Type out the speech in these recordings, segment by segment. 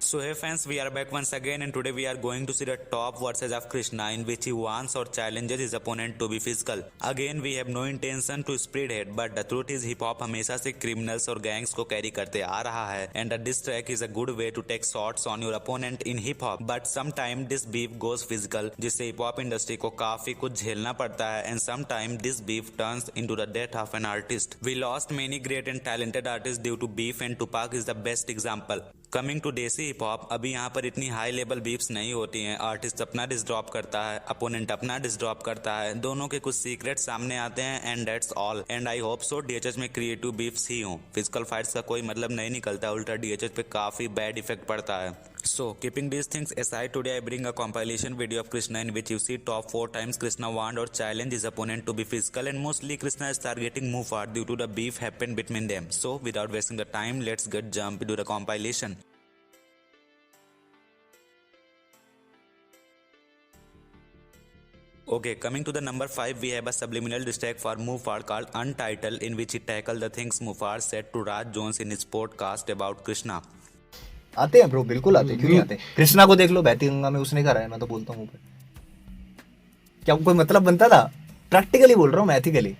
So hey fans, we are back once again and today we are going to see the top verses of Krishna in which he wants or challenges his opponent to be physical. Again we have no intention to spread hate, but the truth is hip hop हमेशा से criminals और gangs को carry करते आ रहा है and the diss track is a good way to take shots on your opponent in hip hop. But sometimes this beef goes physical जिससे hip hop industry को काफी कुछ झेलना पड़ता है and sometimes this beef turns into the death of an artist. We lost many great and talented artists due to beef and Tupac is the best example. Coming to desi hip hop, अभी यहाँ पर इतनी high level beefs नहीं होती हैं। Artist अपना dish drop करता है, अपोनेंट अपना डिस ड्रॉप करता है, दोनों के कुछ सीक्रेट सामने आते हैं and that's all. And I hope so DHH में क्रिएटिव बीफ्स ही हों, फिजिकल फाइट्स का कोई मतलब नहीं निकलता, उल्टा डीएचएच पे काफी बैड इफेक्ट पड़ता है। So, keeping these things aside, today I bring a compilation video of Krishna in which you see top 4 times Krishna warned or challenged his opponent to be physical, and mostly Krishna is targeting Mufat due to the beef happened between them. So, without wasting the time, let's get jump into the compilation. Okay, coming to the number 5, we have a subliminal diss track for Mufat called Untitled, in which he tackled the things Mufat said to Raj Jones in his podcast about Krishna. आते हैं bro, बिल्कुल आते हैं, क्यों नहीं आते? कृष्णा को देख लो, बहती गंगा में उसने करा है, मैं तो बोलता हूँ क्या कोई मतलब बनता था? प्रैक्टिकली बोल रहा हूँ, मैं एथिकली।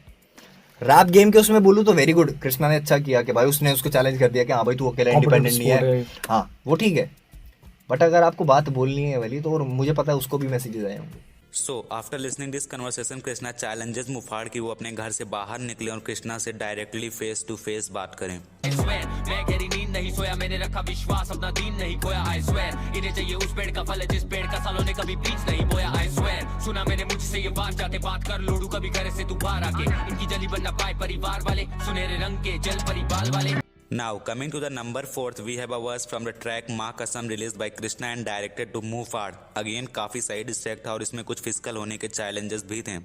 रैप गेम के उसमें बोलूँ तो वेरी गुड, कृष्णा ने अच्छा किया कि भाई उसने उसको चैलेंज कर दिया कि हाँ भाई तू अकेला इंडिपेंडेंट नहीं है, हाँ वो ठीक है। बट अगर आपको बात बोलनी है वाली तो, और मुझे पता है उसको भी मैसेजेस आए होंगे। So, after listening this conversation, Krishna challenges Mufat कि वो अपने घर से बाहर निकले और कृष्णा से डायरेक्टली फेस टू फेस बात करें। मैं गहरी नींद नहीं सोया, मैंने रखा विश्वास, अपना दीन नहीं खोया। I swear, इन्हें चाहिए उस पेड़ का फल जिस पेड़ का सालों ने कभी बीज नहीं बोया। I swear, सुना मैंने मुझसे ये बात, जाते बात कर लोडू कभी घर से तू बाहर आके। इनकी जली बनना पाए परिवार वाले, सुनहरे रंग के जल परिवार वाले। Now coming to the number 4th, we have a verse from the track माँ कसम released by Krishna and directed to Mufat. Again काफी सही diss track था और इसमें कुछ फिजिकल होने के challenges भी थे।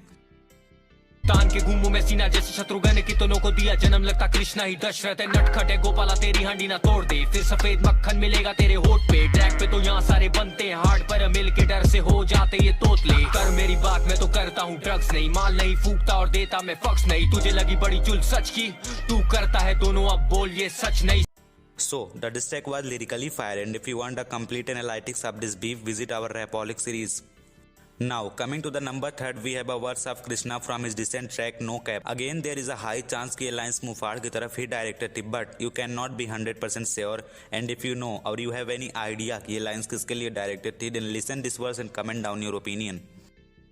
तान के घूमू मैं सीना जैसे शत्रुघ्न की दोनों को दिया जन्म, लगता कृष्णा ही दशरथ है। नटखट है गोपाला, तेरी हांडी ना तोड़ दे, फिर सफेद मक्खन मिलेगा तेरे होठ पे। ट्रैक पे तो यहाँ सारे बनते हैं हार्ड, पर मिल के डर से हो जाते ये तोतले। कर मेरी बात, मैं तो करता हूँ ड्रग्स नहीं, माल नहीं फूकता और देता मैं फक्स नहीं। तुझे लगी बड़ी चुल सच की, तू करता है दोनों, अब बोल ये सच नहीं। So, the diss track was lyrically fire, and if you want a complete analytics of this beef, visit our Rapaholic series. Now, coming to the number 3rd, we have a verse of Krishna from his recent track No Cap. Again, there is a high chance कि ये lines Mufat की तरफ ही directed थी, but you cannot be 100% sure. And if you know or you have any idea कि ये lines किसके लिए directed थी, then listen this verse and comment down your opinion.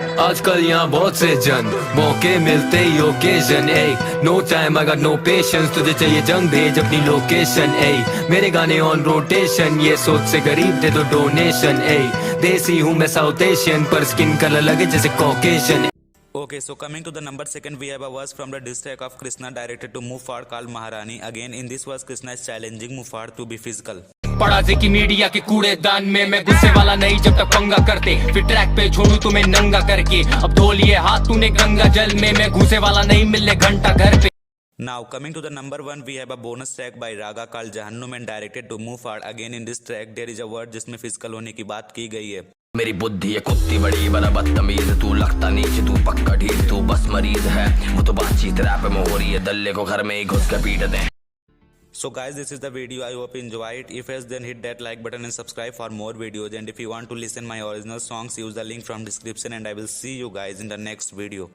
आजकल यहाँ बहुत से जन मौके मिलते ही occasion, a no time I got no patience, तुझे चाहिए जंग भेज अपनी लोकेशन, ए मेरे गाने ऑन रोटेशन, ये सोच से गरीब दे दो डोनेशन, ए देसी हूँ मैं साउथ एशियन, पर स्किन कलर लगे जैसे Caucasian. Okay, so coming to the number 2nd, we have a verse from the diss track of Krishna directed to Mufat called Maharani. Again, in this verse, Krishna is challenging Mufat to be physical. पड़ा की media के कूड़ेदान में, मैं गुस्से वाला नहीं जब तक पंगा करते, फिर ट्रैक पे छोड़ू तुम्हें नंगा करके। अब धो लिए हाथ तूने गंगा जल में, मैं घुसे वाला नहीं मिलने घंटा घर पे। Now coming to the number 1, we have a bonus track by Raga called Jahannum and directed to Mufat. Again in this track there is a word जिसमें फिजिकल होने की बात की गई है। मेरी बुद्धि है कुत्ती बड़ी बड़ा बदतमीज, तू लगता नीचे तू पक्का ढील, तू बस मरीज है, वो तो बातचीत रैप में हो रही है, दल्ले को घर में ही घुस के पीट दे। So guys, this is the video. I hope you enjoy it. If yes, then hit that like button and subscribe for more videos. And if you want to listen my original songs, use the link from description and I will see you guys in the next video.